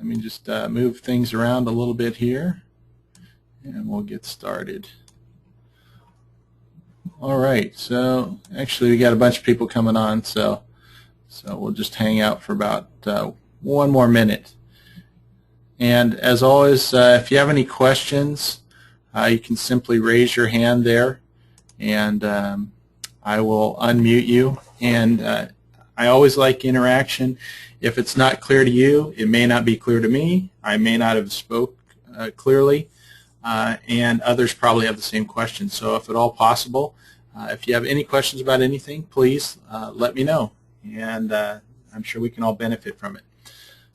let me just move things around a little bit here, and we'll get started. All right, so actually we got a bunch of people coming on, so we'll just hang out for about 1 more minute. And as always, if you have any questions, you can simply raise your hand there, and I will unmute you. And I always like interaction. If it's not clear to you, it may not be clear to me. I may not have spoke clearly, and others probably have the same questions. So if at all possible, if you have any questions about anything, please let me know, and I'm sure we can all benefit from it.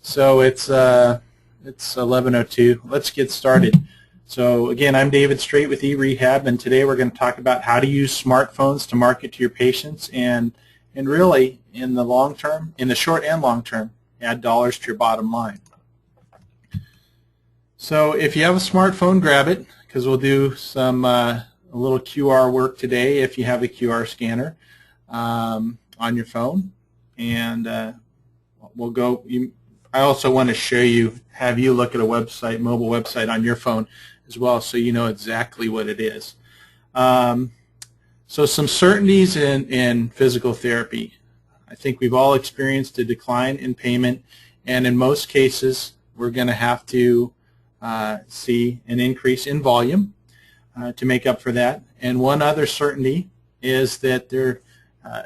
So it's 11:02. Let's get started. So again, I'm David Straight with E-rehab, and today we're going to talk about how to use smartphones to market to your patients and really, in the long term, in the short and long term, add dollars to your bottom line. So if you have a smartphone, grab it, because we'll do some a little QR work today if you have a QR scanner on your phone. And we'll go. I also want to show you, have you look at a website, mobile website on your phone as well, so you know exactly what it is. So some certainties in physical therapy. I think we've all experienced a decline in payment, and in most cases we're going to have to see an increase in volume to make up for that. And one other certainty is that there,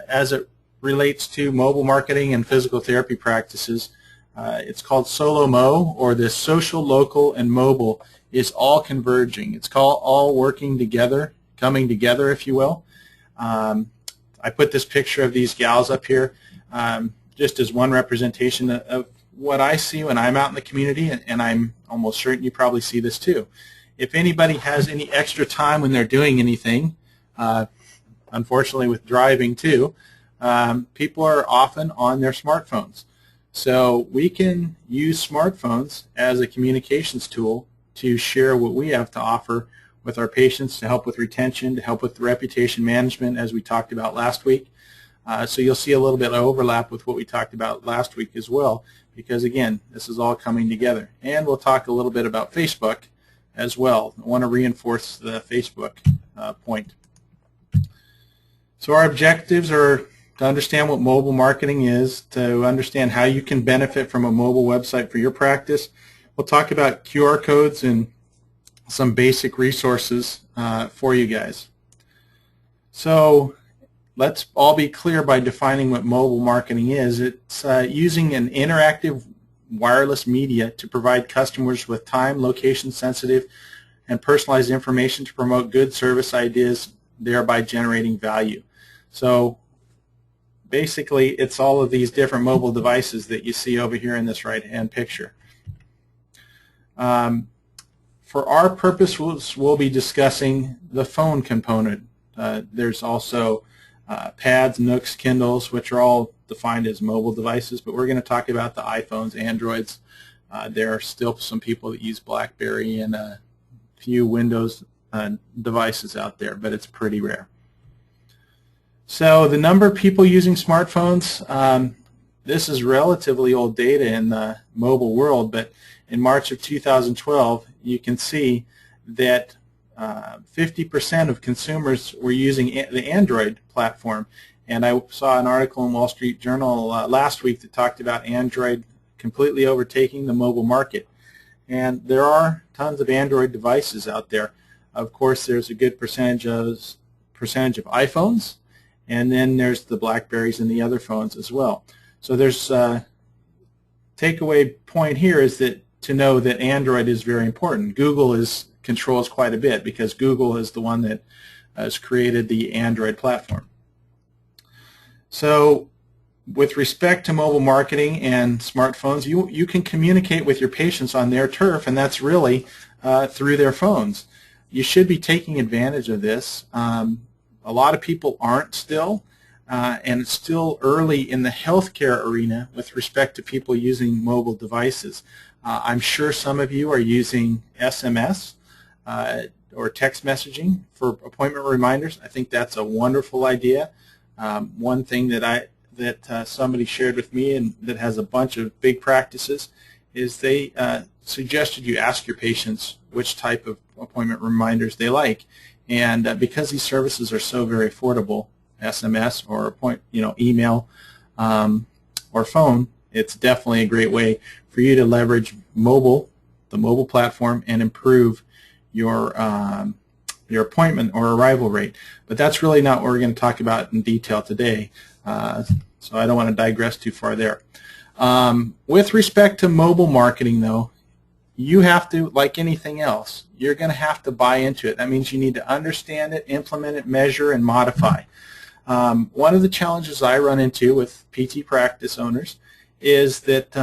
as it relates to mobile marketing and physical therapy practices, it's called SOLO-MO, or the social, local, and mobile is all converging. It's called all working together, coming together, if you will. I put this picture of these gals up here just as one representation of what I see when I'm out in the community, and I'm almost certain you probably see this too. If anybody has any extra time when they're doing anything, unfortunately with driving too, people are often on their smartphones. So we can use smartphones as a communications tool to share what we have to offer with our patients, to help with retention, to help with reputation management, as we talked about last week. So you'll see a little bit of overlap with what we talked about last week as well, because again, this is all coming together. And we'll talk a little bit about Facebook as well. I want to reinforce the Facebook point. So our objectives are to understand what mobile marketing is, to understand how you can benefit from a mobile website for your practice. We'll talk about QR codes and some basic resources for you guys. So let's all be clear by defining what mobile marketing is. It's using an interactive wireless media to provide customers with time, location-sensitive, and personalized information to promote good service ideas, thereby generating value. So basically, it's all of these different mobile devices that you see over here in this right-hand picture. For our purpose, we'll be discussing the phone component. There's also pads, Nooks, Kindles, which are all defined as mobile devices, but we're going to talk about the iPhones, Androids. There are still some people that use BlackBerry and a few Windows devices out there, but it's pretty rare. So the number of people using smartphones, this is relatively old data in the mobile world, but in March of 2012, you can see that 50% of consumers were using the Android platform. And I saw an article in Wall Street Journal last week that talked about Android completely overtaking the mobile market. And there are tons of Android devices out there. Of course, there's a good percentage of iPhones, and then there's the BlackBerries and the other phones as well. So there's takeaway point here is that to know that Android is very important. Google controls quite a bit, because Google is the one that has created the Android platform. So with respect to mobile marketing and smartphones, you can communicate with your patients on their turf, and that's really through their phones. You should be taking advantage of this. A lot of people aren't still, and it's still early in the healthcare arena with respect to people using mobile devices. I'm sure some of you are using SMS or text messaging for appointment reminders. I think that's a wonderful idea. One thing that somebody shared with me, and that has a bunch of big practices, is they suggested you ask your patients which type of appointment reminders they like. And because these services are so very affordable, SMS or email or phone, it's definitely a great way for you to leverage the mobile platform, and improve your appointment or arrival rate. But that's really not what we're going to talk about in detail today, so I don't want to digress too far there. With respect to mobile marketing, though, you have to, like anything else, you're going to have to buy into it. That means you need to understand it, implement it, measure, and modify. One of the challenges I run into with PT practice owners is that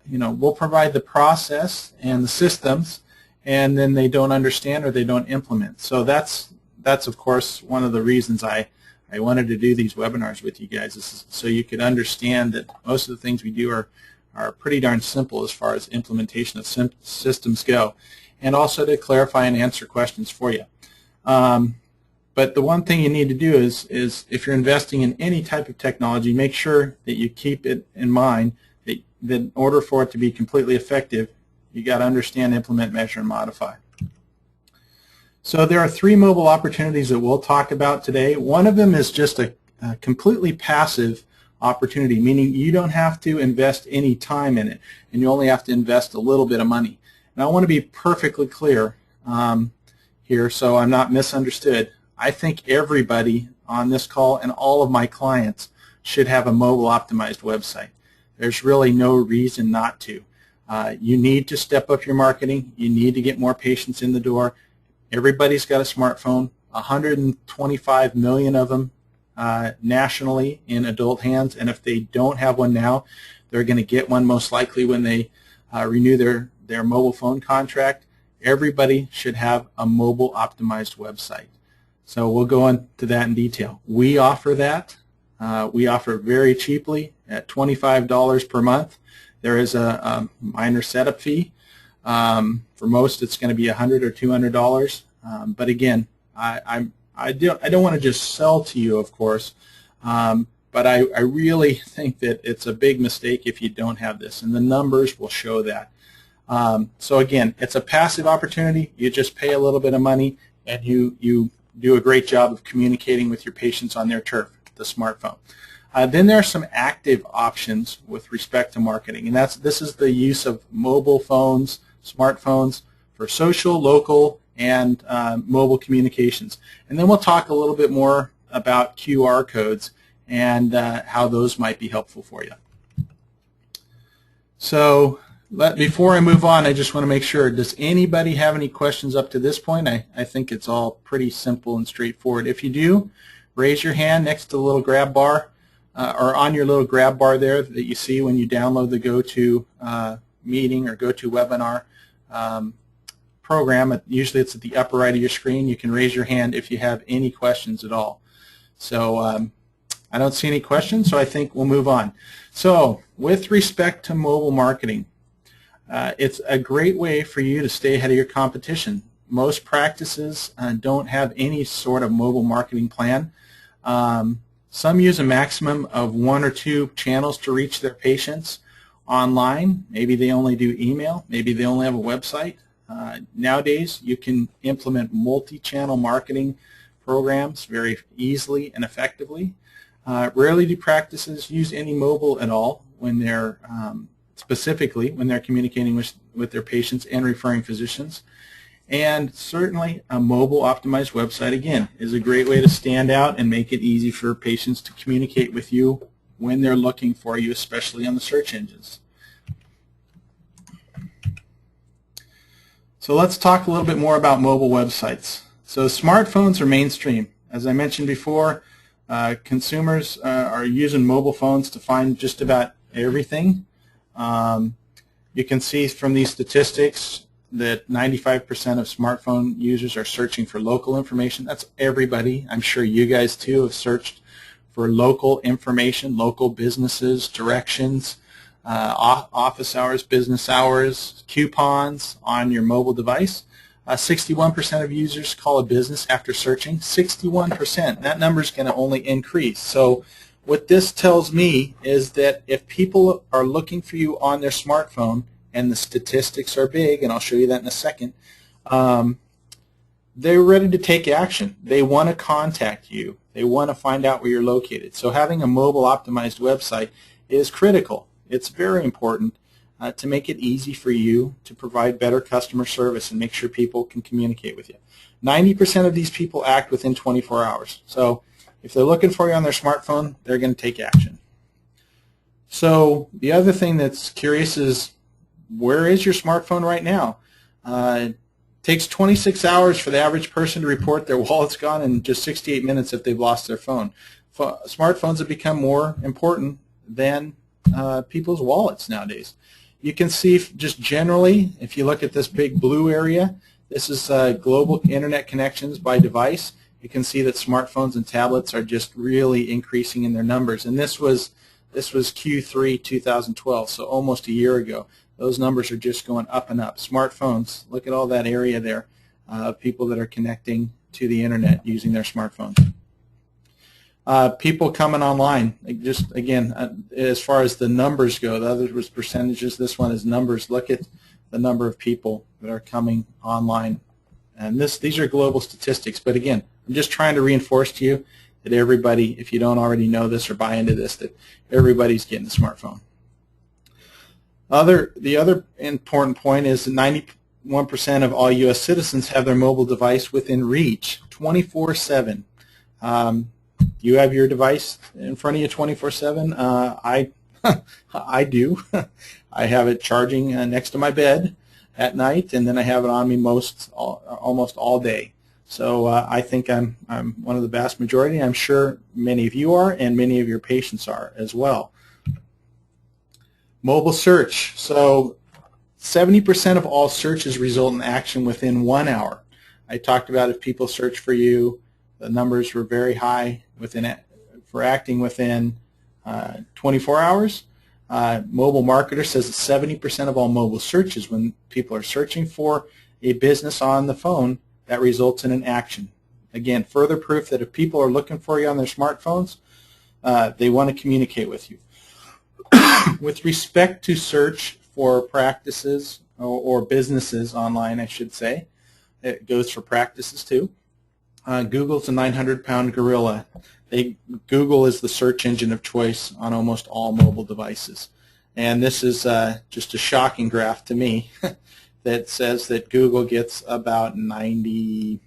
we'll provide the process and the systems, and then they don't understand or they don't implement. So that's of course one of the reasons I wanted to do these webinars with you guys, is so you could understand that most of the things we do are pretty darn simple as far as implementation of systems go, and also to clarify and answer questions for you. But the one thing you need to do is if you're investing in any type of technology, make sure that you keep it in mind that in order for it to be completely effective, you got to understand, implement, measure, and modify. So there are 3 mobile opportunities that we'll talk about today. One of them is just a completely passive opportunity, meaning you don't have to invest any time in it, and you only have to invest a little bit of money. And I want to be perfectly clear here so I'm not misunderstood. I think everybody on this call and all of my clients should have a mobile optimized website. There's really no reason not to. You need to step up your marketing. You need to get more patients in the door. Everybody's got a smartphone, 125 million of them nationally in adult hands, and if they don't have one now, they're going to get one most likely when they renew their mobile phone contract. Everybody should have a mobile optimized website. So we'll go into that in detail. We offer that. We offer it very cheaply at $25 per month. There is a minor setup fee. For most, it's going to be $100 or $200. But again, I don't want to just sell to you, of course, but I really think that it's a big mistake if you don't have this, and the numbers will show that. So again, it's a passive opportunity. You just pay a little bit of money, and you do a great job of communicating with your patients on their turf, the smartphone. Then there are some active options with respect to marketing, and this is the use of mobile phones, smartphones for social, local, and mobile communications. And then we'll talk a little bit more about QR codes and how those might be helpful for you. So before I move on, I just want to make sure, does anybody have any questions up to this point? I think it's all pretty simple and straightforward. If you do, raise your hand next to the little grab bar, or on your little grab bar there that you see when you download the GoToMeeting or GoToWebinar program. Usually it's at the upper right of your screen. You can raise your hand if you have any questions at all. So I don't see any questions, so I think we'll move on. So with respect to mobile marketing, it's a great way for you to stay ahead of your competition. Most practices don't have any sort of mobile marketing plan. Some use a maximum of 1 or 2 channels to reach their patients online. Maybe they only do email. Maybe they only have a website. Nowadays, you can implement multi-channel marketing programs very easily and effectively. Rarely do practices use any mobile at all when they're specifically when they're communicating with their patients and referring physicians. And certainly a mobile optimized website, again, is a great way to stand out and make it easy for patients to communicate with you when they're looking for you, especially on the search engines. So let's talk a little bit more about mobile websites. So smartphones are mainstream. As I mentioned before, consumers are using mobile phones to find just about everything. You can see from these statistics that 95% of smartphone users are searching for local information. That's everybody. I'm sure you guys too have searched for local information, local businesses, directions, office hours, business hours, coupons on your mobile device. 61% of users call a business after searching. 61%. That number is going to only increase. So what this tells me is that if people are looking for you on their smartphone, and the statistics are big, and I'll show you that in a second, they're ready to take action. They want to contact you. They want to find out where you're located. So having a mobile optimized website is critical. It's very important to make it easy for you to provide better customer service and make sure people can communicate with you. 90% of these people act within 24 hours. So if they're looking for you on their smartphone, they're going to take action. So the other thing that's curious is, where is your smartphone right now? It takes 26 hours for the average person to report their wallet's gone, and just 68 minutes if they've lost their phone. Smartphones have become more important than people's wallets nowadays. You can see just generally, if you look at this big blue area, this is global internet connections by device. You can see that smartphones and tablets are just really increasing in their numbers. And this was Q3 2012, so almost a year ago. Those numbers are just going up and up. Smartphones, look at all that area there of people that are connecting to the internet using their smartphones. People coming online, just again, as far as the numbers go, the other was percentages, this one is numbers. Look at the number of people that are coming online. And these are global statistics, but again, I'm just trying to reinforce to you that everybody, if you don't already know this or buy into this, that everybody's getting a smartphone. The other important point is that 91% of all U.S. citizens have their mobile device within reach 24/7. You have your device in front of you 24/7. I do. I have it charging next to my bed at night, and then I have it on me almost all day. So I think I'm one of the vast majority. I'm sure many of you are, and many of your patients are as well. Mobile search. So 70% of all searches result in action within 1 hour. I talked about if people search for you, the numbers were very high for acting within 24 hours. Mobile Marketer says that 70% of all mobile searches, when people are searching for a business on the phone, that results in an action. Again, further proof that if people are looking for you on their smartphones, they want to communicate with you. With respect to search for practices or businesses online, I should say, it goes for practices too. Google's a 900-pound gorilla. Google is the search engine of choice on almost all mobile devices. And this is just a shocking graph to me that says that Google gets about 98%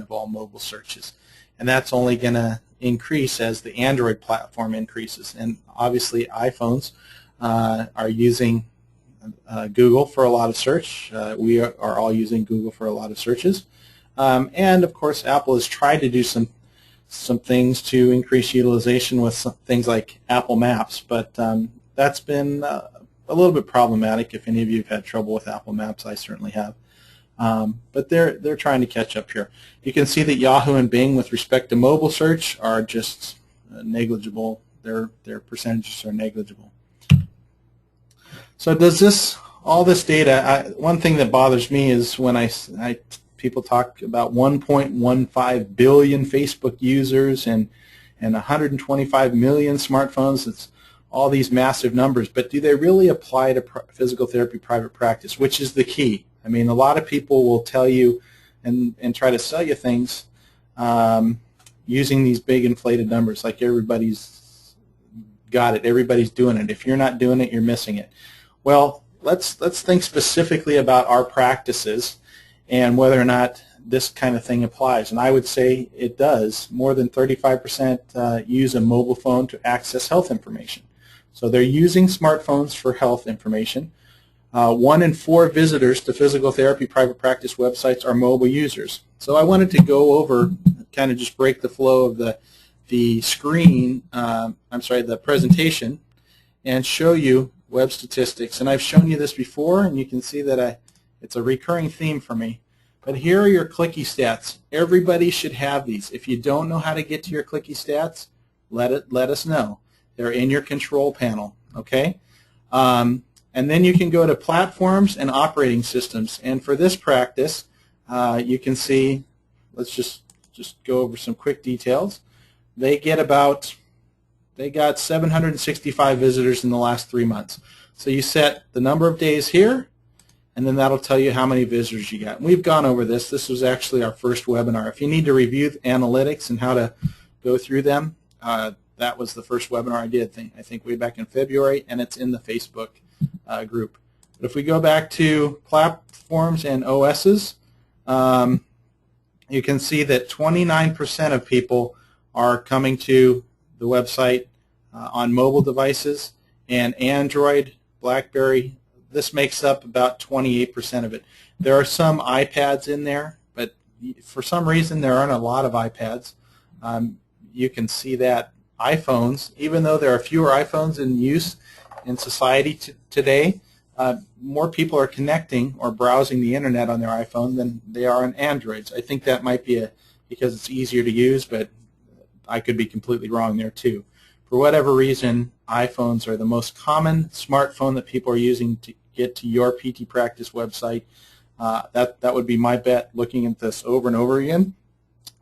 of all mobile searches. And that's only going to increase as the Android platform increases. And obviously iPhones are using Google for a lot of search. We are all using Google for a lot of searches. And of course Apple has tried to do some things to increase utilization with things like Apple Maps, but that's been a little bit problematic. If any of you have had trouble with Apple Maps, I certainly have. But they're trying to catch up here. You can see that Yahoo and Bing, with respect to mobile search, are just negligible. Their percentages are negligible. So does all this data, one thing that bothers me is when people talk about 1.15 billion Facebook users and 125 million smartphones. It's all these massive numbers, but do they really apply to physical therapy private practice, which is the key? I mean, a lot of people will tell you and try to sell you things using these big inflated numbers, like everybody's got it, everybody's doing it. If you're not doing it, you're missing it. Well, let's think specifically about our practices and whether or not this kind of thing applies. And I would say it does. More than 35% use a mobile phone to access health information. So they're using smartphones for health information. 1 in 4 visitors to physical therapy private practice websites are mobile users. So I wanted to go over, kind of just break the flow of the presentation, and show you web statistics. And I've shown you this before, and you can see that it's a recurring theme for me. But here are your clicky stats. Everybody should have these. If you don't know how to get to your clicky stats, let us know. They're in your control panel, okay? And then you can go to platforms and operating systems. And for this practice, you can see, let's just go over some quick details. They got 765 visitors in the last 3 months. So you set the number of days here, and then that'll tell you how many visitors you got. And we've gone over this. This was actually our first webinar. If you need to review the analytics and how to go through them, that was the first webinar I did, I think way back in February, and it's in the Facebook group. But if we go back to platforms and OSs, you can see that 29% of people are coming to the website on mobile devices, and Android, BlackBerry, this makes up about 28% of it. There are some iPads in there, but for some reason there aren't a lot of iPads. You can see that iPhones, even though there are fewer iPhones in use in society today, more people are connecting or browsing the internet on their iPhone than they are on Androids. I think that might be because it's easier to use, but I could be completely wrong there too. For whatever reason, iPhones are the most common smartphone that people are using to get to your PT Practice website. That would be my bet, looking at this over and over again.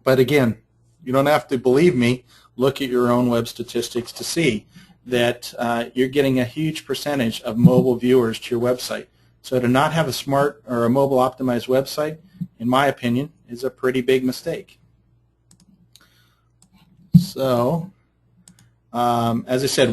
But again, you don't have to believe me. Look at your own web statistics to see that you're getting a huge percentage of mobile viewers to your website. So to not have a smart or a mobile optimized website, in my opinion, is a pretty big mistake. So as I said,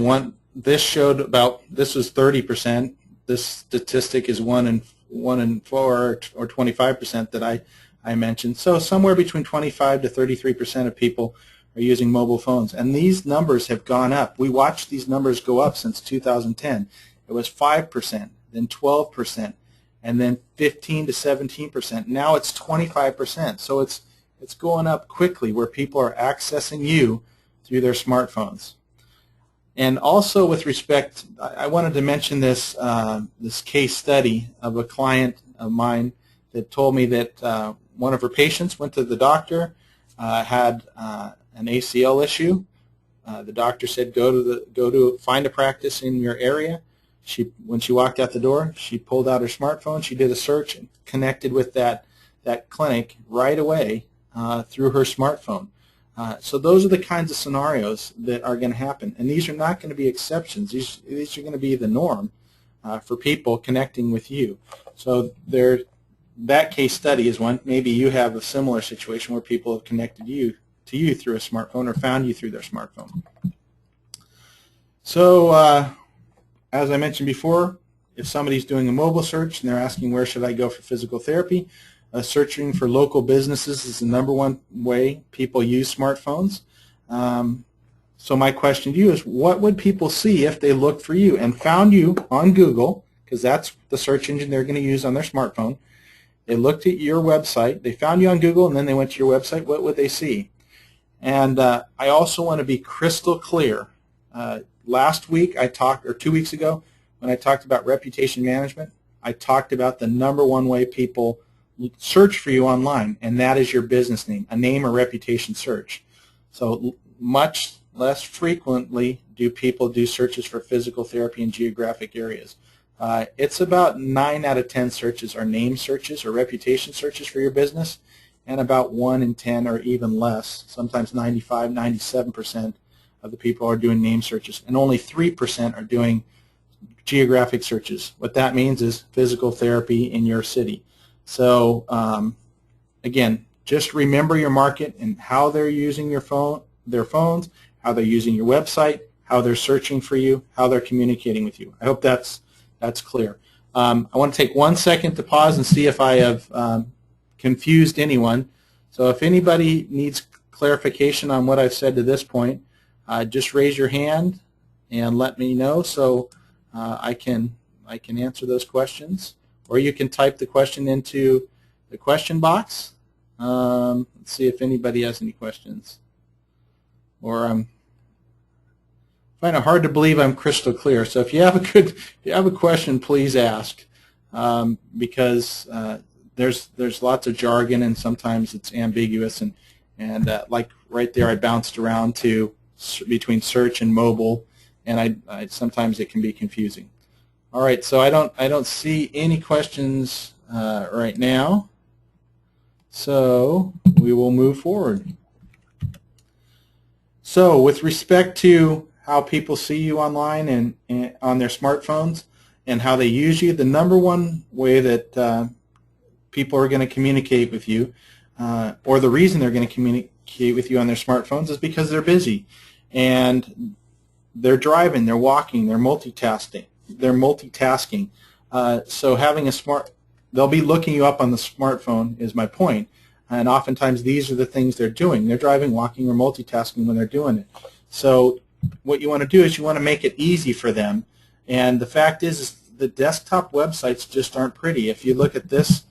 this was 30%. This statistic is 1 in 4 or 25% that I mentioned. So somewhere between 25 to 33% of people are using mobile phones, and these numbers have gone up. We watched these numbers go up since 2010. It was 5%, then 12%, and then 15 to 17%. Now it's 25%. So it's going up quickly, where people are accessing you through their smartphones. And also, with respect, I wanted to mention this this case study of a client of mine that told me that one of her patients went to the doctor, had an ACL issue. The doctor said, go to find a practice in your area. When she walked out the door, she pulled out her smartphone. She did a search and connected with that clinic right away through her smartphone. So those are the kinds of scenarios that are going to happen, and these are not going to be exceptions. These are going to be the norm for people connecting with you. So that case study is one. Maybe you have a similar situation where people have connected to you through a smartphone or found you through their smartphone. So as I mentioned before, if somebody's doing a mobile search and they're asking where should I go for physical therapy, searching for local businesses is the #1 way people use smartphones. So my question to you is, what would people see if they looked for you and found you on Google, because that's the search engine they're going to use on their smartphone. They looked at your website, they found you on Google, and then they went to your website. What would they see? And I also want to be crystal clear. Last week or 2 weeks ago, when I talked about reputation management, I talked about the #1 way people search for you online, and that is your business name, a name or reputation search. So much less frequently do people do searches for physical therapy in geographic areas. It's about 9 out of 10 searches are name searches or reputation searches for your business, and about 1 in 10 or even less, sometimes 95, 97% of the people are doing name searches, and only 3% are doing geographic searches. What that means is physical therapy in your city. So again, just remember your market and how they're using their phones, how they're using your website, how they're searching for you, how they're communicating with you. I hope that's clear. I want to take 1 second to pause and see if I have confused anyone. So if anybody needs clarification on what I've said to this point, just raise your hand and let me know so I can answer those questions. Or you can type the question into the question box. Let's see if anybody has any questions. Or I find it hard to believe I'm crystal clear. So if you have a question, please ask, because there's lots of jargon and sometimes it's ambiguous, and like right there I bounced around to between search and mobile, and I sometimes it can be confusing. All right, so I don't see any questions right now, so we will move forward. So with respect to how people see you online and on their smartphones, and how they use you, the number one way that people are going to communicate with you, or the reason they're going to communicate with you on their smartphones, is because they're busy, and they're driving, they're walking, they're multitasking. So having they'll be looking you up on the smartphone is my point. And oftentimes these are the things they're doing. They're driving, walking, or multitasking when they're doing it. So what you want to do is you want to make it easy for them. And the fact is the desktop websites just aren't pretty. If you look at this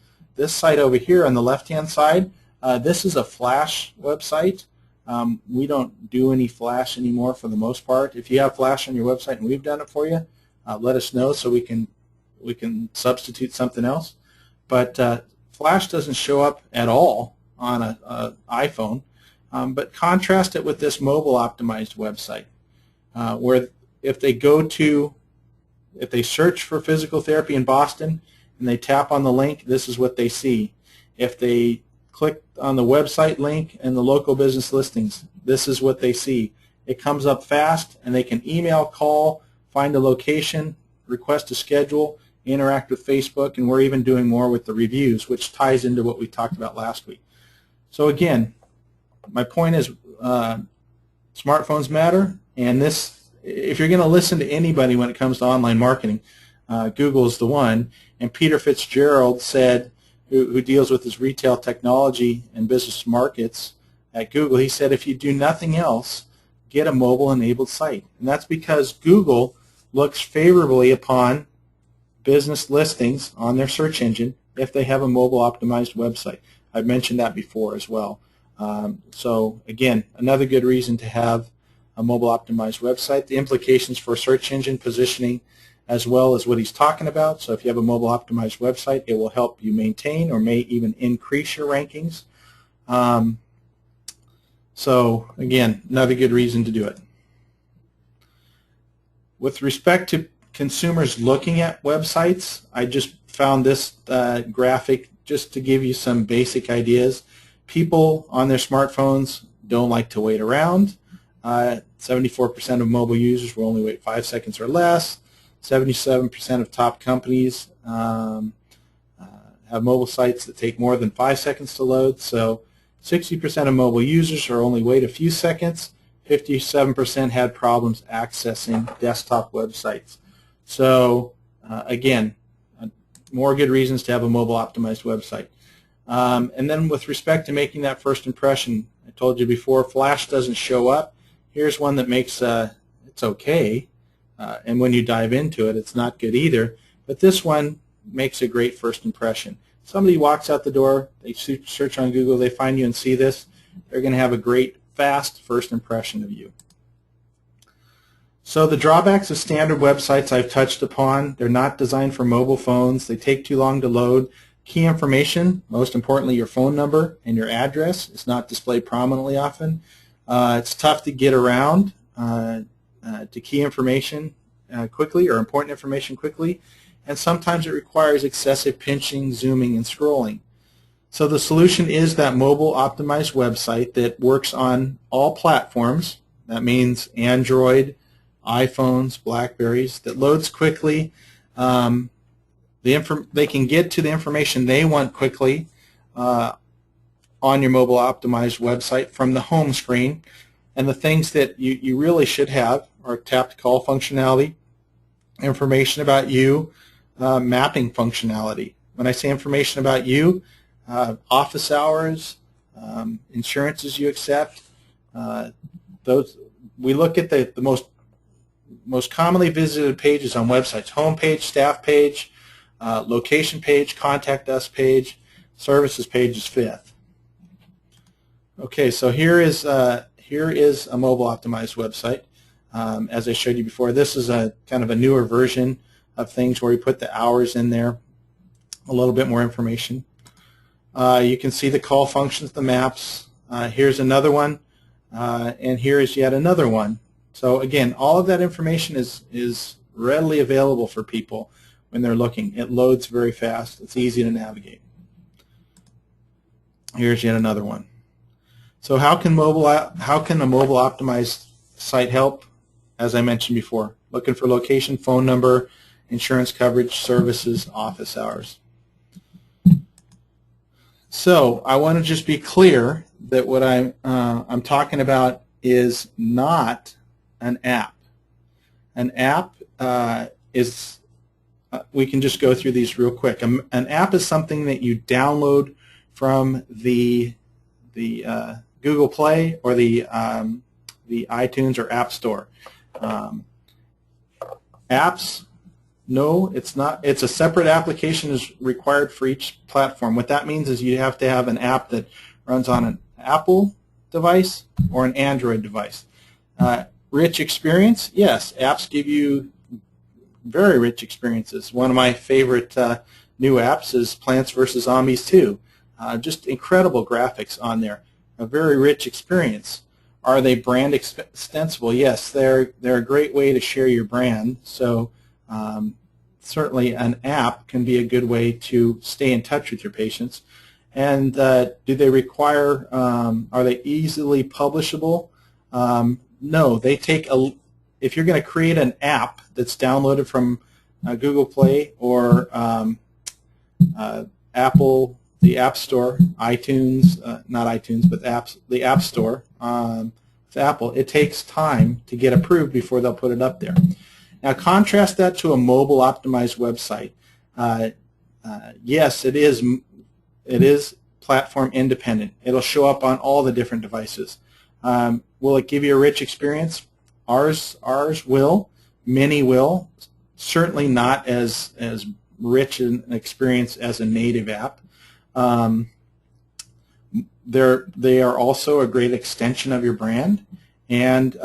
site over here on the left-hand side, this is a Flash website. We don't do any Flash anymore for the most part. If you have Flash on your website and we've done it for you, let us know so we can substitute something else. But Flash doesn't show up at all on an iPhone. But contrast it with this mobile optimized website, where if they search for physical therapy in Boston and they tap on the link, this is what they see. If they click on the website link and the local business listings, this is what they see. It comes up fast, and they can email, call, find a location, request a schedule, interact with Facebook, and we're even doing more with the reviews, which ties into what we talked about last week. So again, my point is smartphones matter, and if you're going to listen to anybody when it comes to online marketing, Google is the one. And Peter Fitzgerald said, who deals with his retail technology and business markets at Google, he said, if you do nothing else, get a mobile-enabled site. And that's because Google looks favorably upon business listings on their search engine if they have a mobile-optimized website. I've mentioned that before as well. So again, another good reason to have a mobile-optimized website. The implications for search engine positioning as well as what he's talking about. So if you have a mobile-optimized website, it will help you maintain or may even increase your rankings. So again, another good reason to do it. With respect to consumers looking at websites, I just found this graphic just to give you some basic ideas. People on their smartphones don't like to wait around. 74% of mobile users will only wait 5 seconds or less. 77% of top companies have mobile sites that take more than 5 seconds to load. So 60% of mobile users are only wait a few seconds. 57% had problems accessing desktop websites. So again, more good reasons to have a mobile optimized website. And then with respect to making that first impression, I told you before, Flash doesn't show up. Here's one that makes it's okay, and when you dive into it, it's not good either. But this one makes a great first impression. Somebody walks out the door, they search on Google, they find you and see this, they're going to have a great, fast first impression of you. So the drawbacks of standard websites I've touched upon. They're not designed for mobile phones. They take too long to load. Key information, most importantly your phone number and your address, is not displayed prominently often. It's tough to get around to key information quickly or important information quickly, and sometimes it requires excessive pinching, zooming, and scrolling. So the solution is that mobile optimized website that works on all platforms. That means Android, iPhones, Blackberries, that loads quickly. They can get to the information they want quickly on your mobile optimized website from the home screen. And the things that you really should have are tap to call functionality, information about you, mapping functionality. When I say information about you, office hours, insurances you accept, we look at the most commonly visited pages on websites: home page, staff page, location page, contact us page, services page is fifth. Okay, so here is a mobile optimized website. As I showed you before, this is a kind of a newer version of things where we put the hours in there, a little bit more information. You can see the call functions, the maps. Here's another one, and here is yet another one. So again, all of that information is readily available for people when they're looking. It loads very fast. It's easy to navigate. Here's yet another one. So how can a mobile optimized site help? As I mentioned before, looking for location, phone number, insurance coverage, services, office hours. So I want to just be clear that what I'm talking about is not an app. An app is, we can just go through these real quick. An app is something that you download from the Google Play or the iTunes or App Store. Apps, no, it's not. It's a separate application is required for each platform. What that means is you have to have an app that runs on an Apple device or an Android device. Rich experience, yes, apps give you very rich experiences. One of my favorite new apps is Plants vs. Zombies 2. Just incredible graphics on there. A very rich experience. Are they brand extensible? Yes, they're a great way to share your brand. So certainly an app can be a good way to stay in touch with your patients. And do they require, are they easily publishable? No, they take if you're going to create an app that's downloaded from Google Play or Apple, the App Store, iTunes, not iTunes, but the App Store, with Apple, it takes time to get approved before they'll put it up there. Now contrast that to a mobile optimized website. Yes, it is platform independent. It'll show up on all the different devices. Will it give you a rich experience? Ours will. Many will. Certainly not as rich an experience as a native app. They are also a great extension of your brand. And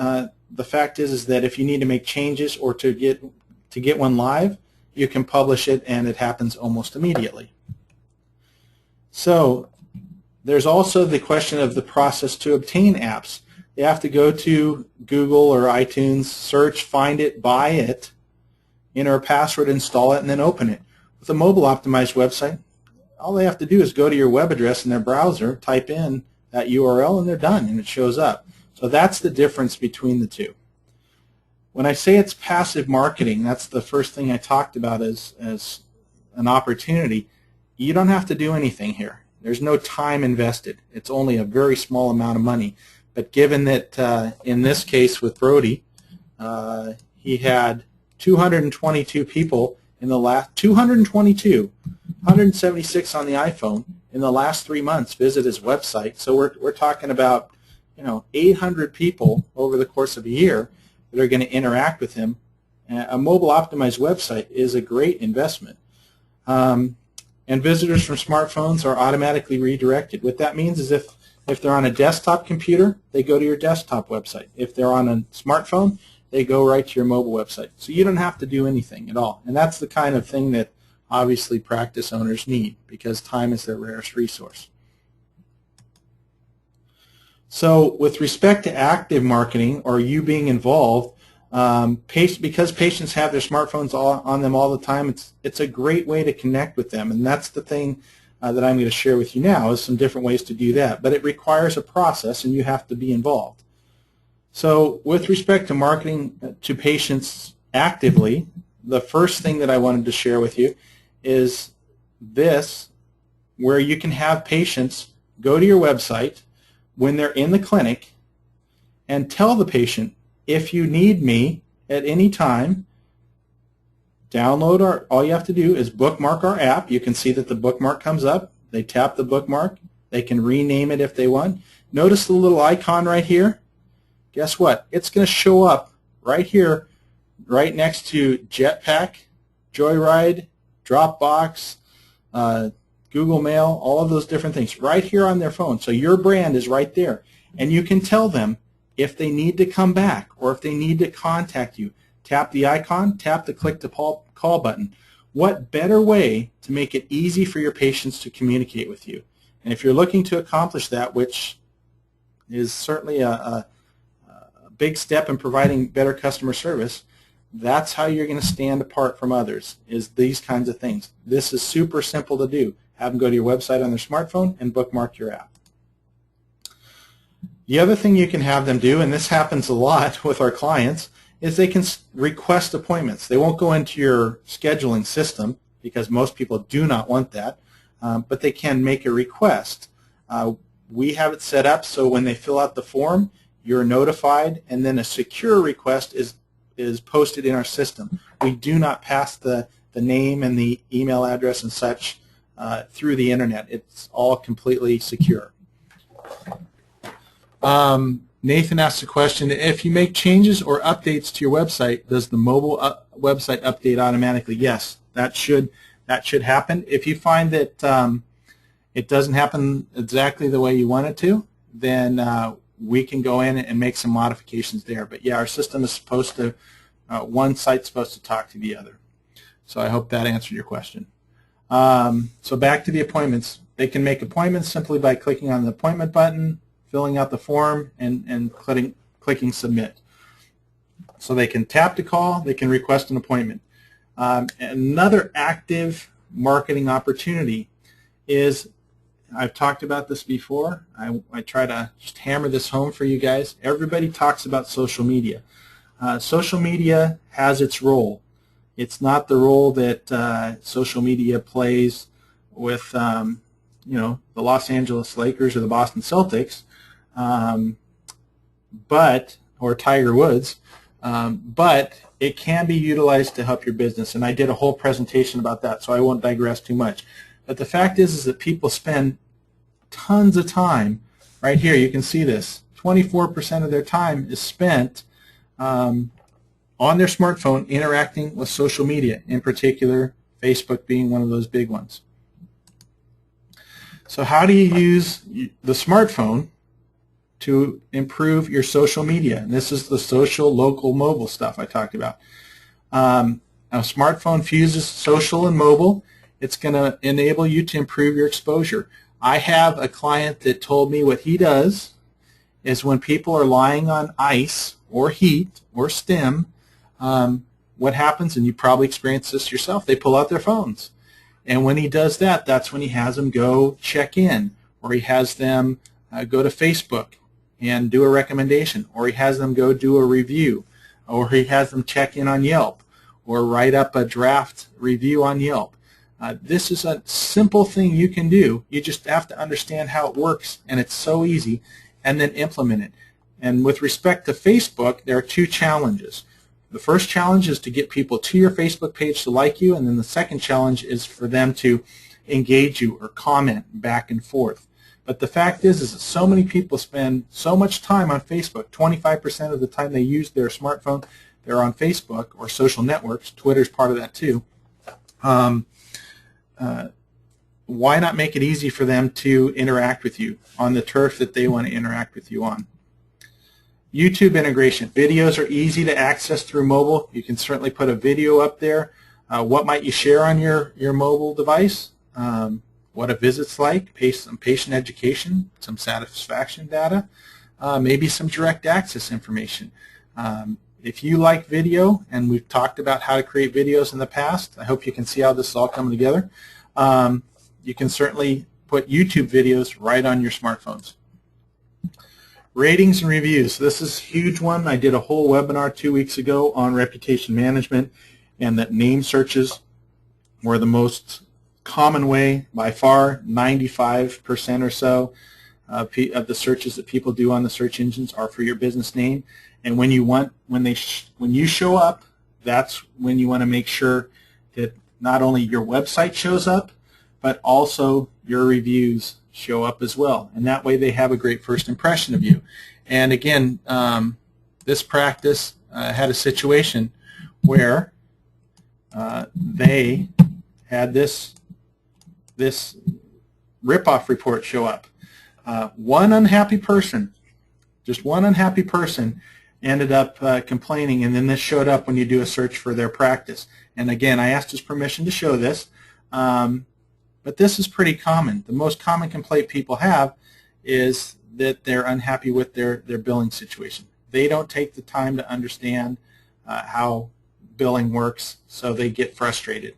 the fact is that if you need to make changes or to get one live, you can publish it and it happens almost immediately. So there's also the question of the process to obtain apps. You have to go to Google or iTunes, search, find it, buy it, enter a password, install it, and then open it. With a mobile optimized website, all they have to do is go to your web address in their browser, type in that URL, and they're done, and it shows up. So that's the difference between the two. When I say it's passive marketing, that's the first thing I talked about as an opportunity. You don't have to do anything here. There's no time invested. It's only a very small amount of money. But given that in this case with Brody, he had 222 people in the last 176 on the iPhone in the last 3 months visit his website. So we're talking about 800 people over the course of a year that are going to interact with him. A mobile optimized website is a great investment. And visitors from smartphones are automatically redirected. What that means is if they're on a desktop computer, they go to your desktop website. If they're on a smartphone, they go right to your mobile website. So you don't have to do anything at all. And that's the kind of thing that obviously practice owners need because time is their rarest resource. So with respect to active marketing or you being involved, because patients have their smartphones on them all the time, it's a great way to connect with them. And that's the thing that I'm going to share with you now is some different ways to do that. But it requires a process and you have to be involved. So with respect to marketing to patients actively, the first thing that I wanted to share with you is this, where you can have patients go to your website when they're in the clinic and tell the patient, if you need me at any time, download all you have to do is bookmark our app. You can see that the bookmark comes up. They tap the bookmark. They can rename it if they want. Notice the little icon right here. Guess what? It's going to show up right here, right next to Jetpack, Joyride, Dropbox, Google Mail, all of those different things right here on their phone. So your brand is right there. And you can tell them if they need to come back or if they need to contact you. Tap the icon, tap the click to call button. What better way to make it easy for your patients to communicate with you? And if you're looking to accomplish that, which is certainly a big step in providing better customer service, that's how you're going to stand apart from others, is these kinds of things. This is super simple to do. Have them go to your website on their smartphone and bookmark your app. The other thing you can have them do, and this happens a lot with our clients, is they can request appointments. They won't go into your scheduling system because most people do not want that, but they can make a request. We have it set up so when they fill out the form, you're notified, and then a secure request is posted in our system. We do not pass the name and the email address and such through the internet. It's all completely secure. Nathan asked a question, if you make changes or updates to your website, does the mobile website update automatically? Yes, that should happen. If you find that it doesn't happen exactly the way you want it to, then we can go in and make some modifications there. But yeah, our system is supposed to, one site's supposed to talk to the other. So I hope that answered your question. So back to the appointments. They can make appointments simply by clicking on the appointment button, filling out the form, and clicking submit. So they can tap to call, they can request an appointment. Another active marketing opportunity is, I've talked about this before, I try to just hammer this home for you guys. Everybody talks about social media. Social media has its role. It's not the role that social media plays with you know, the Los Angeles Lakers or the Boston Celtics, or Tiger Woods, but it can be utilized to help your business, and I did a whole presentation about that, so I won't digress too much. But the fact is that people spend tons of time, right here you can see this, 24% of their time is spent on their smartphone interacting with social media, in particular Facebook being one of those big ones. So how do you use the smartphone to improve your social media? And this is the social, local, mobile stuff I talked about. A smartphone fuses social and mobile. It's going to enable you to improve your exposure. I have a client that told me what he does is when people are lying on ice or heat or stim, what happens, and you probably experienced this yourself, they pull out their phones. And when he does that, that's when he has them go check in, or he has them go to Facebook and do a recommendation, or he has them go do a review, or he has them check in on Yelp, or write up a draft review on Yelp. This is a simple thing you can do. You just have to understand how it works, and it's so easy, and then implement it. And with respect to Facebook, there are two challenges. The first challenge is to get people to your Facebook page to like you, and then the second challenge is for them to engage you or comment back and forth. But the fact is that so many people spend so much time on Facebook. 25% of the time they use their smartphone, they're on Facebook or social networks. Twitter's part of that too. Why not make it easy for them to interact with you on the turf that they want to interact with you on? YouTube integration. Videos are easy to access through mobile. You can certainly put a video up there. What might you share on your mobile device? What a visit's like, some patient education, some satisfaction data, maybe some direct access information. If you like video, and we've talked about how to create videos in the past, I hope you can see how this is all coming together. You can certainly put YouTube videos right on your smartphones. Ratings and reviews. This is a huge one. I did a whole webinar 2 weeks ago on reputation management, and that name searches were the most common way by far. 95% or so of the searches that people do on the search engines are for your business name. And when you show up, that's when you want to make sure that not only your website shows up, but also your reviews show up as well, and that way they have a great first impression of you. And again, this practice had a situation where they had this rip-off report show up. One unhappy person, just one unhappy person, ended up complaining, and then this showed up when you do a search for their practice. And again, I asked his permission to show this. But this is pretty common. The most common complaint people have is that they're unhappy with their billing situation. They don't take the time to understand how billing works, so they get frustrated.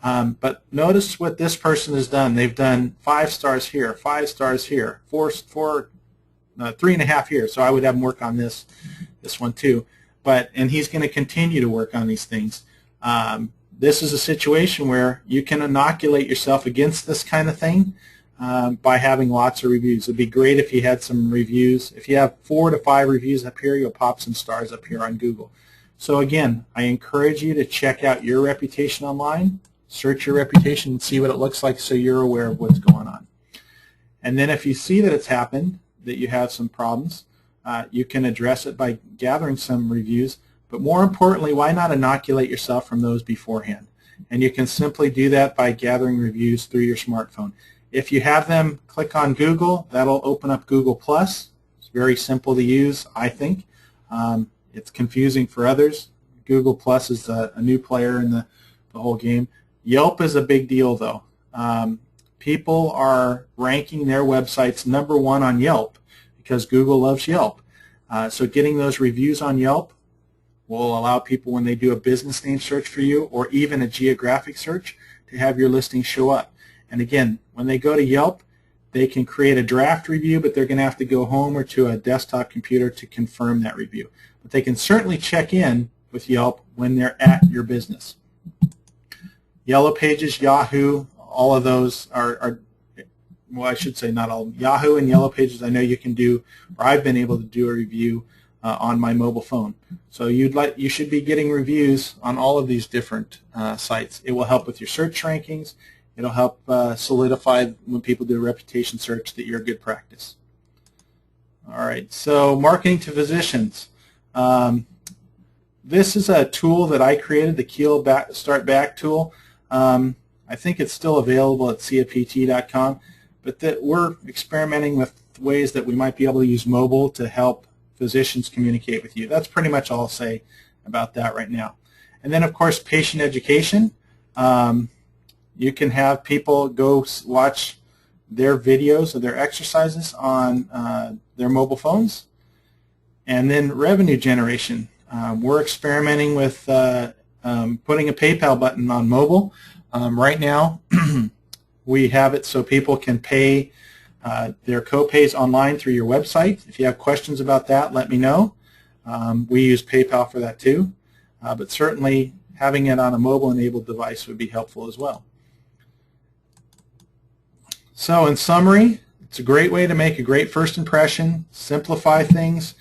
But notice what this person has done. They've done 5 stars here, 5 stars here, 3.5 here. So I would have them work on this one too. and he's going to continue to work on these things. This is a situation where you can inoculate yourself against this kind of thing by having lots of reviews. It'd be great if you had some reviews. If you have 4 to 5 reviews up here, you'll pop some stars up here on Google. So again, I encourage you to check out your reputation online, search your reputation and see what it looks like so you're aware of what's going on. And then if you see that it's happened, that you have some problems, you can address it by gathering some reviews. But more importantly, why not inoculate yourself from those beforehand? And you can simply do that by gathering reviews through your smartphone. If you have them, click on Google. That'll open up Google+. It's very simple to use, I think. It's confusing for others. Google+ is a new player in the whole game. Yelp is a big deal, though. People are ranking their websites #1 on Yelp because Google loves Yelp. So getting those reviews on Yelp will allow people, when they do a business name search for you or even a geographic search, to have your listing show up. And again, when they go to Yelp, they can create a draft review, but they're going to have to go home or to a desktop computer to confirm that review. But they can certainly check in with Yelp when they're at your business. Yellow Pages, Yahoo, all of those are well, I should say not all. Yahoo and Yellow Pages, I know you can do, or I've been able to do a review on my mobile phone. So you should be getting reviews on all of these different sites. It will help with your search rankings. It'll help solidify when people do a reputation search that you're a good practice. All right, so marketing to physicians. This is a tool that I created, the Keel Start Back tool. I think it's still available at CFPT.com, but that we're experimenting with ways that we might be able to use mobile to help physicians communicate with you. That's pretty much all I'll say about that right now. And then, of course, patient education. You can have people go watch their videos of their exercises on their mobile phones. And then revenue generation. We're experimenting with putting a PayPal button on mobile. Right now, we have it so people can pay their co-pays online through your website. If you have questions about that, let me know. We use PayPal for that too. But certainly having it on a mobile-enabled device would be helpful as well. So in summary, it's a great way to make a great first impression, simplify things.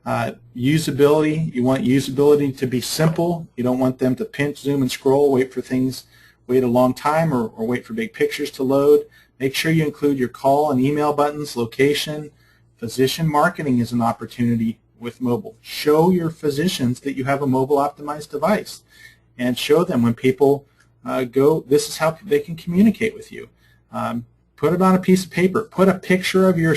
Usability, you want usability to be simple. You don't want them to pinch, zoom, and scroll, wait a long time, or wait for big pictures to load. Make sure you include your call and email buttons, location. Physician marketing is an opportunity with mobile. Show your physicians that you have a mobile optimized device and show them when people this is how they can communicate with you. Put it on a piece of paper. Put a picture of your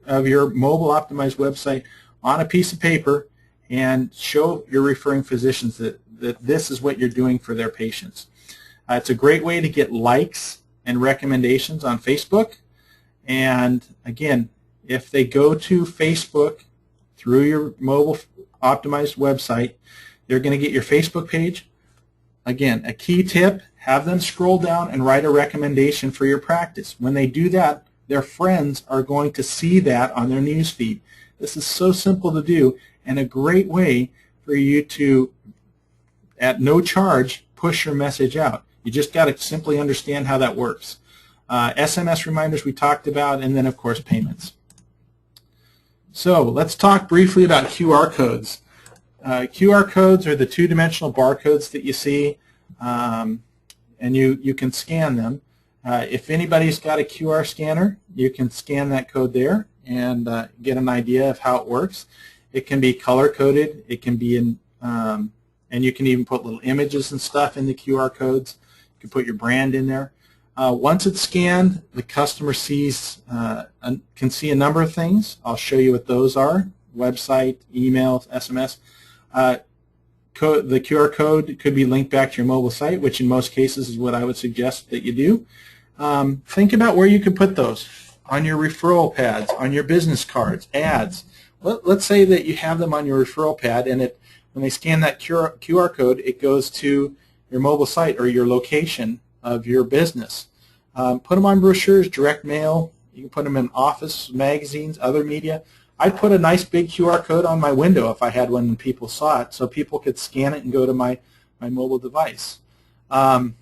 mobile optimized website on a piece of paper and show your referring physicians that this is what you're doing for their patients. It's a great way to get likes and recommendations on Facebook. And again, if they go to Facebook through your mobile optimized website, they're going to get your Facebook page. Again, a key tip, have them scroll down and write a recommendation for your practice. When they do that, their friends are going to see that on their news feed. This is so simple to do and a great way for you to, at no charge, push your message out. You just got to simply understand how that works. SMS reminders we talked about, and then, of course, payments. So let's talk briefly about QR codes. QR codes are the two-dimensional barcodes that you see, and you can scan them. If anybody's got a QR scanner, you can scan that code there and get an idea of how it works. It can be color-coded. It can be in, and you can even put little images and stuff in the QR codes. You can put your brand in there. Once it's scanned, the customer can see a number of things. I'll show you what those are: website, email, SMS. The QR code could be linked back to your mobile site, which in most cases is what I would suggest that you do. Think about where you could put those: on your referral pads, on your business cards, ads. Let's say that you have them on your referral pad, and when they scan that QR code, it goes to your mobile site or your location of your business. Put them on brochures, direct mail. You can put them in office, magazines, other media. I'd put a nice big QR code on my window if I had one and people saw it, so people could scan it and go to my mobile device. QR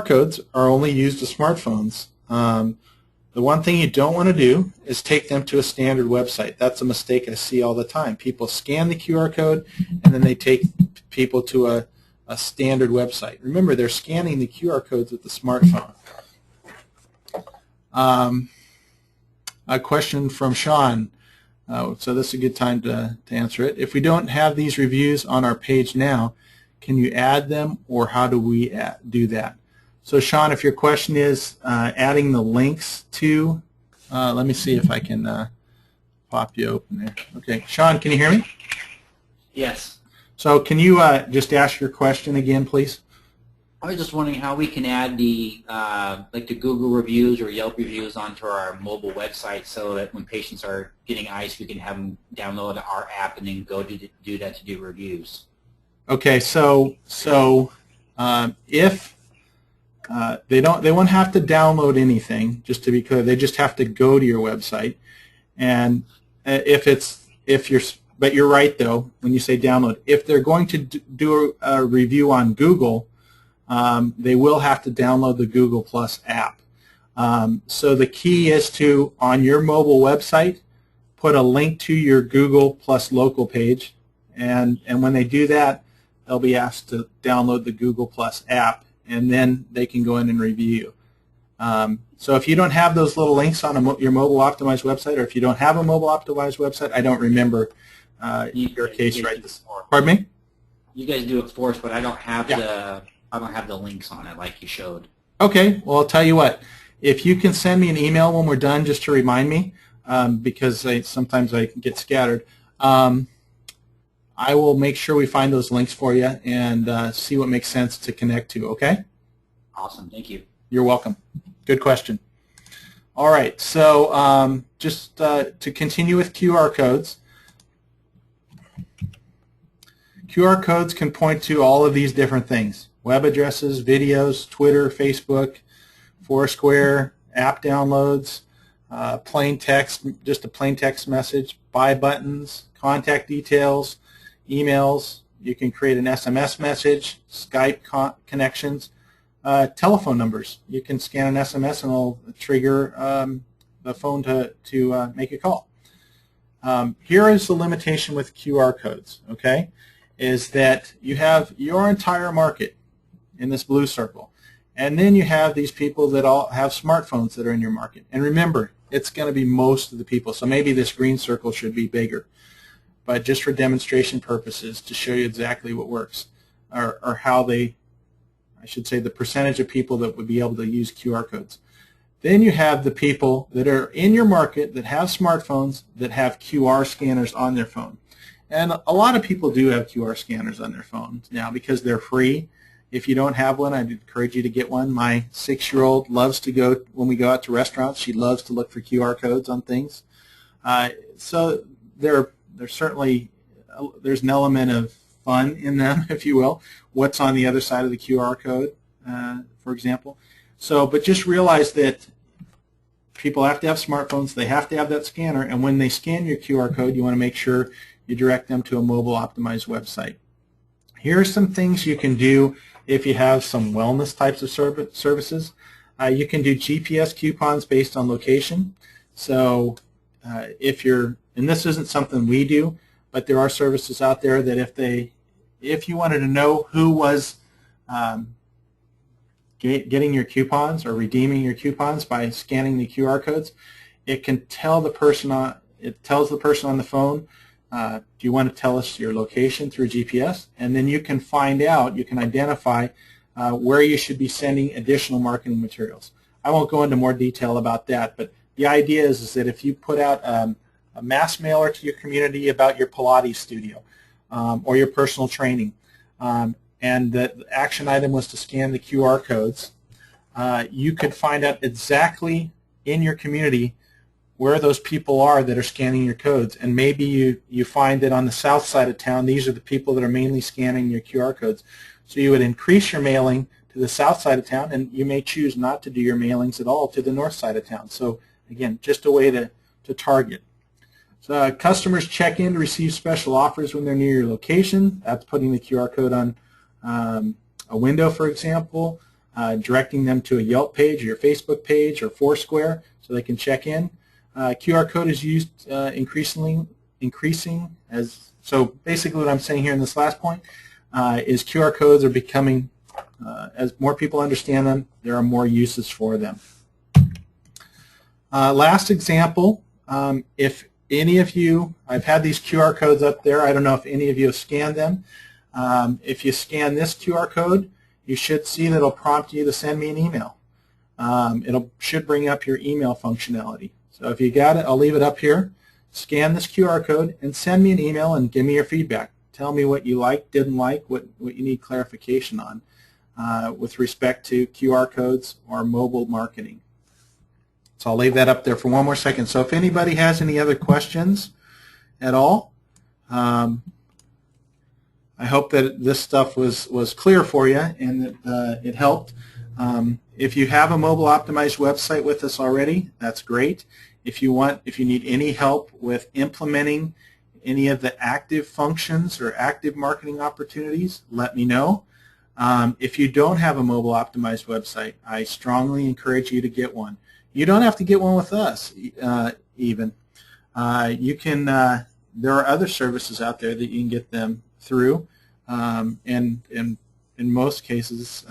codes are only used with smartphones. The one thing you don't want to do is take them to a standard website. That's a mistake I see all the time. People scan the QR code and then they take people to a standard website. Remember, they're scanning the QR codes with the smartphone. A question from Sean. So this is a good time to answer it. If we don't have these reviews on our page now, can you add them, or how do we do that? So Sean, if your question is adding the links to, let me see if I can pop you open there. Okay, Sean, can you hear me? Yes. So can you just ask your question again, please? I was just wondering how we can add the like the Google reviews or Yelp reviews onto our mobile website, so that when patients are getting ice, we can have them download our app and then go to do that to do reviews. Okay, so if they won't have to download anything, just to be clear. They just have to go to your website, and but you're right though when you say download. If they're going to do a review on Google, they will have to download the Google Plus app. So the key is to, on your mobile website, put a link to your Google Plus local page, and when they do that, they'll be asked to download the Google Plus app, and then they can go in and review. So if you don't have those little links on your mobile optimized website, or if you don't have a mobile optimized website, I don't remember your case right this morning. Pardon me? You guys do it for us, but I don't have the links on it like you showed. Okay. Well, I'll tell you what. If you can send me an email when we're done, just to remind me, because sometimes I get scattered. I will make sure we find those links for you and see what makes sense to connect to, okay? Awesome. Thank you. You're welcome. Good question. All right, so just to continue with QR codes, QR codes can point to all of these different things: web addresses, videos, Twitter, Facebook, Foursquare, app downloads, plain text, just a plain text message, buy buttons, contact details, emails. You can create an SMS message, Skype connections, telephone numbers. You can scan an SMS and it'll trigger the phone to make a call. Here is the limitation with QR codes, okay, is that you have your entire market in this blue circle, and then you have these people that all have smartphones that are in your market. And remember, it's going to be most of the people, so maybe this green circle should be bigger. But just for demonstration purposes, to show you exactly what works, or how I should say the percentage of people that would be able to use QR codes. Then you have the people that are in your market that have smartphones that have QR scanners on their phone. And a lot of people do have QR scanners on their phones now because they're free. If you don't have one, I'd encourage you to get one. My 6-year-old loves to go, when we go out to restaurants, she loves to look for QR codes on things. So there's certainly, there's an element of fun in them, if you will. What's on the other side of the QR code, for example. So, but just realize that people have to have smartphones, they have to have that scanner, and when they scan your QR code, you want to make sure you direct them to a mobile optimized website. Here are some things you can do if you have some wellness types of services. You can do GPS coupons based on location. So if you're, and this isn't something we do, but there are services out there that if you wanted to know who was getting your coupons or redeeming your coupons by scanning the QR codes, it can tell the person on, it tells the person on the phone, do you want to tell us your location through GPS? And then you can find out, you can identify where you should be sending additional marketing materials. I won't go into more detail about that, but the idea is that if you put out a mass mailer to your community about your Pilates studio or your personal training, and the action item was to scan the QR codes, you could find out exactly in your community where those people are that are scanning your codes. And maybe you find that on the south side of town, these are the people that are mainly scanning your QR codes. So you would increase your mailing to the south side of town, and you may choose not to do your mailings at all to the north side of town. So again, just a way to target. So customers check in to receive special offers when they're near your location. That's putting the QR code on a window, for example, directing them to a Yelp page or your Facebook page or Foursquare so they can check in. QR code is used increasing as, so basically what I'm saying here in this last point is QR codes are becoming, as more people understand them, there are more uses for them. Last example, if any of you, I've had these QR codes up there, I don't know if any of you have scanned them. If you scan this QR code, you should see that it'll prompt you to send me an email. It should bring up your email functionality. So if you got it, I'll leave it up here. Scan this QR code and send me an email and give me your feedback. Tell me what you liked, didn't like, what you need clarification on with respect to QR codes or mobile marketing. So I'll leave that up there for one more second. So if anybody has any other questions at all, I hope that this stuff was clear for you and that it helped. If you have a mobile optimized website with us already, that's great. If you need any help with implementing any of the active functions or active marketing opportunities, let me know. If you don't have a mobile optimized website, I strongly encourage you to get one. You don't have to get one with us even. You can, there are other services out there that you can get them through, and in most cases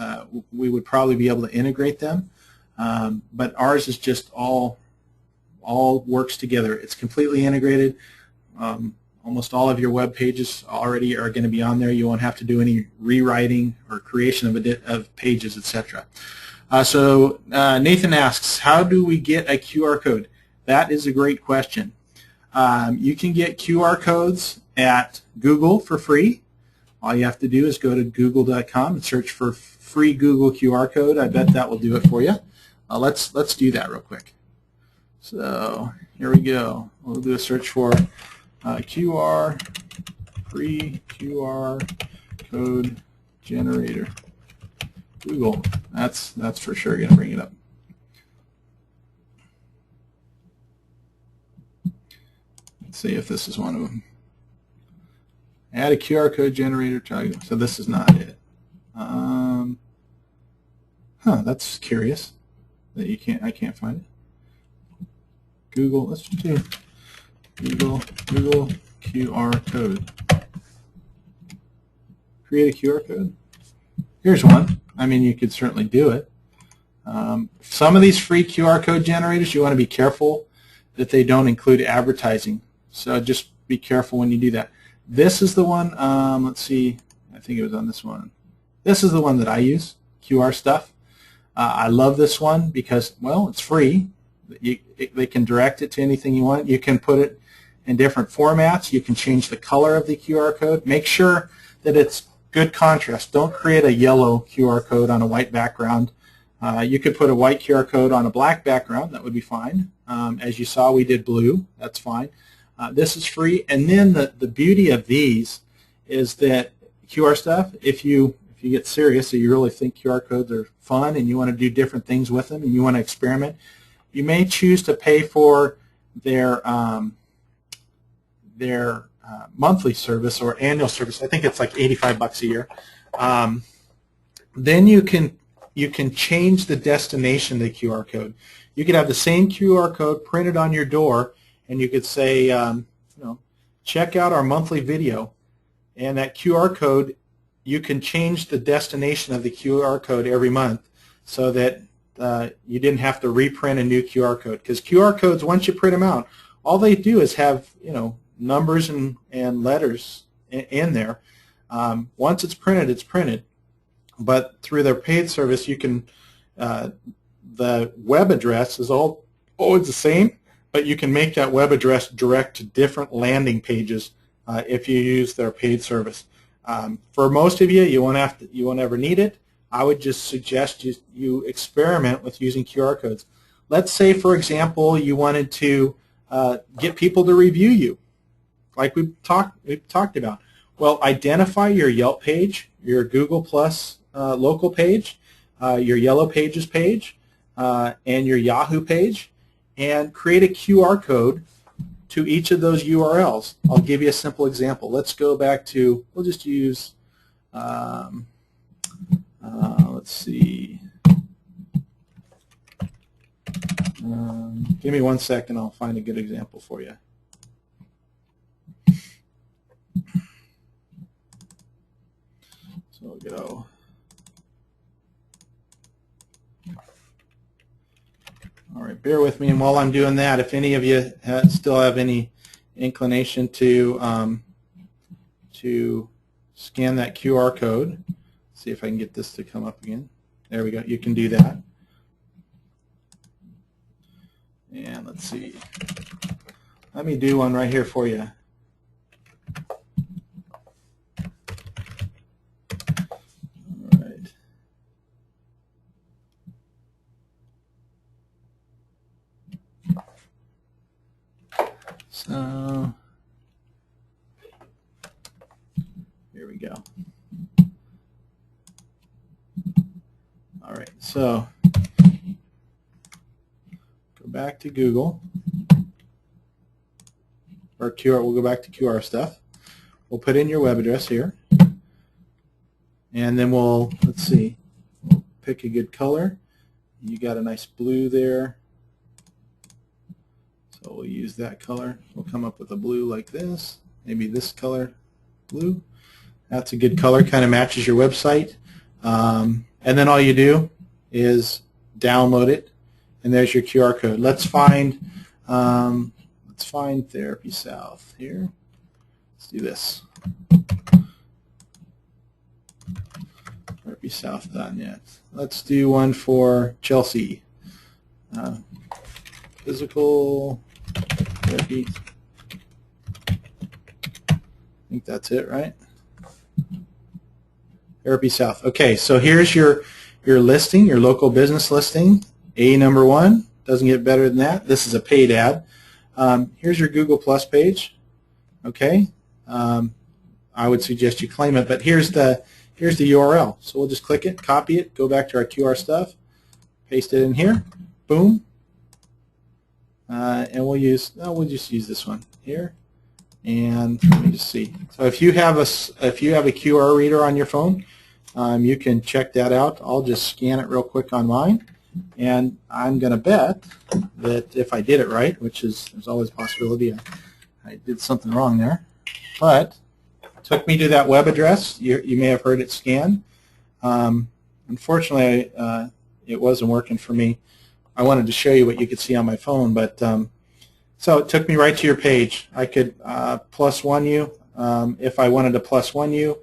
we would probably be able to integrate them, but ours is just all works together. It's completely integrated. Almost all of your web pages already are going to be on there. You won't have to do any rewriting or creation of pages, etc. So Nathan asks, how do we get a QR code? That is a great question. You can get QR codes at Google for free. All you have to do is go to google.com and search for free Google QR code. I bet that will do it for you. Let's do that real quick. So here we go. We'll do a search for free QR code generator. Google. That's for sure going to bring it up. Let's see if this is one of them. Add a QR code generator. So this is not it. That's curious that I can't find it. Google. Let's do Google QR code. Create a QR code. Here's one. I mean, you could certainly do it. Some of these free QR code generators, you want to be careful that they don't include advertising. So just be careful when you do that. This is the one, let's see, I think it was on this one. This is the one that I use, QR stuff. I love this one because, well, it's free. They can direct it to anything you want. You can put it in different formats. You can change the color of the QR code. Make sure that it's good contrast. Don't create a yellow QR code on a white background. You could put a white QR code on a black background. That would be fine. As you saw, we did blue. That's fine. This is free. And then the beauty of these is that QR stuff, if you get serious, so you really think QR codes are fun and you want to do different things with them and you want to experiment, you may choose to pay for their monthly service or annual service. I think it's like $85 a year. Then you can change the destination of the QR code. You could have the same QR code printed on your door, and you could say, check out our monthly video. And that QR code, you can change the destination of the QR code every month so that you didn't have to reprint a new QR code. Because QR codes, once you print them out, all they do is have numbers and letters in there. Once it's printed. But through their paid service, you can the web address is always the same, but you can make that web address direct to different landing pages if you use their paid service. For most of you, you won't ever need it. I would just suggest you experiment with using QR codes. Let's say, for example, you wanted to get people to review you, like we've talked about. Well, identify your Yelp page, your Google Plus local page, your Yellow Pages page, and your Yahoo page, and create a QR code to each of those URLs. I'll give you a simple example. Let's go back to, we'll just use, let's see, give me 1 second, I'll find a good example for you. So we'll go. All right, bear with me, and while I'm doing that, if any of you still have any inclination to scan that QR code, see if I can get this to come up again. There we go. You can do that. And let's see. Let me do one right here for you. All right. So here we go. All right, so go back to Google or QR. We'll go back to QR stuff. We'll put in your web address here, and then let's see, we'll pick a good color. You got a nice blue there. So we'll use that color. We'll come up with a blue like this, maybe this color, blue. That's a good color, kind of matches your website. And then all you do is download it, and there's your QR code. Let's find Therapy South here. Let's do this. TherapySouth.net. Let's do one for Chelsea. Physical therapy. I think that's it, right? Therapy South. Okay, so here's your listing, your local business listing. Number 1, doesn't get better than that. This is a paid ad. Here's your Google Plus page. Okay, I would suggest you claim it, but here's the URL. So we'll just click it, copy it, go back to our QR stuff, paste it in here. Boom. And we'll just use this one here, and let me just see. So if you have a QR reader on your phone, you can check that out. I'll just scan it real quick on mine, and I'm going to bet that if I did it right, which is there's always a possibility I did something wrong there, but it took me to that web address. You may have heard it scan. Unfortunately, it wasn't working for me. I wanted to show you what you could see on my phone, but so it took me right to your page. I could +1 you. If I wanted to +1 you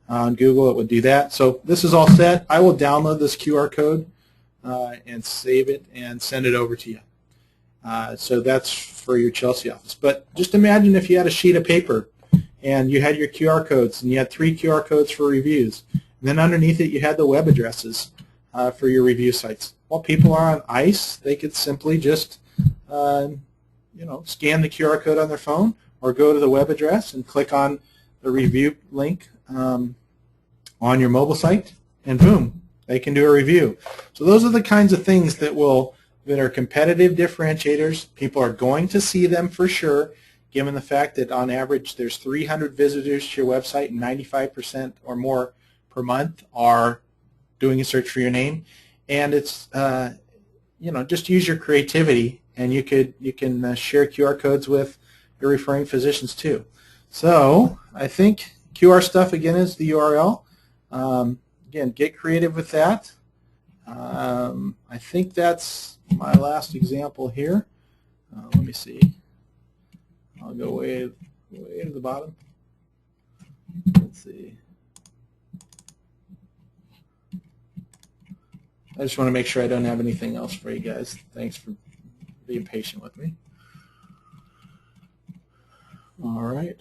on Google, it would do that. So this is all set. I will download this QR code and save it and send it over to you. So that's for your Chelsea office. But just imagine if you had a sheet of paper and you had your QR codes, and you had 3 QR codes for reviews. And then underneath it, you had the web addresses for your review sites. While people are on ice, they could simply just scan the QR code on their phone or go to the web address and click on the review link on your mobile site, and boom, they can do a review. So those are the kinds of things that are competitive differentiators. People are going to see them for sure, given the fact that on average there's 300 visitors to your website and 95% or more per month are doing a search for your name. And it's just use your creativity, and you can share QR codes with your referring physicians too. So I think QR stuff again is the URL. Again, get creative with that. I think that's my last example here. Let me see. I'll go way to the bottom. Let's see. I just want to make sure I don't have anything else for you guys. Thanks for being patient with me. All right.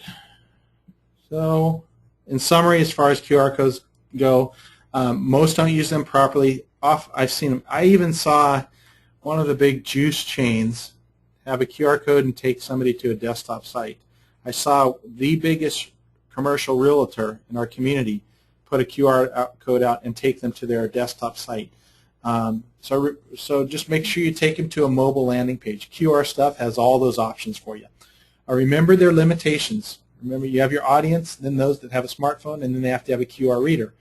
So in summary, as far as QR codes go, most don't use them properly. I've seen them. I even saw one of the big juice chains have a QR code and take somebody to a desktop site. I saw the biggest commercial realtor in our community put a QR code out and take them to their desktop site. So just make sure you take them to a mobile landing page. QR stuff has all those options for you. Remember their limitations. Remember, you have your audience, then those that have a smartphone, and then they have to have a QR reader.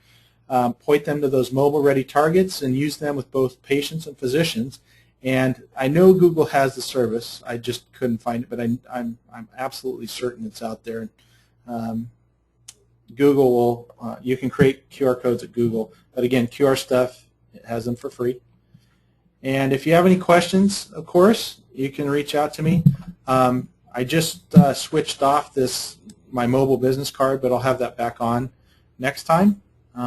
Point them to those mobile-ready targets and use them with both patients and physicians. And I know Google has the service. I just couldn't find it, but I'm absolutely certain it's out there. Google will, you can create QR codes at Google, but again, QR stuff, it has them for free. And if you have any questions, of course, you can reach out to me. I just switched off my mobile business card, but I'll have that back on next time.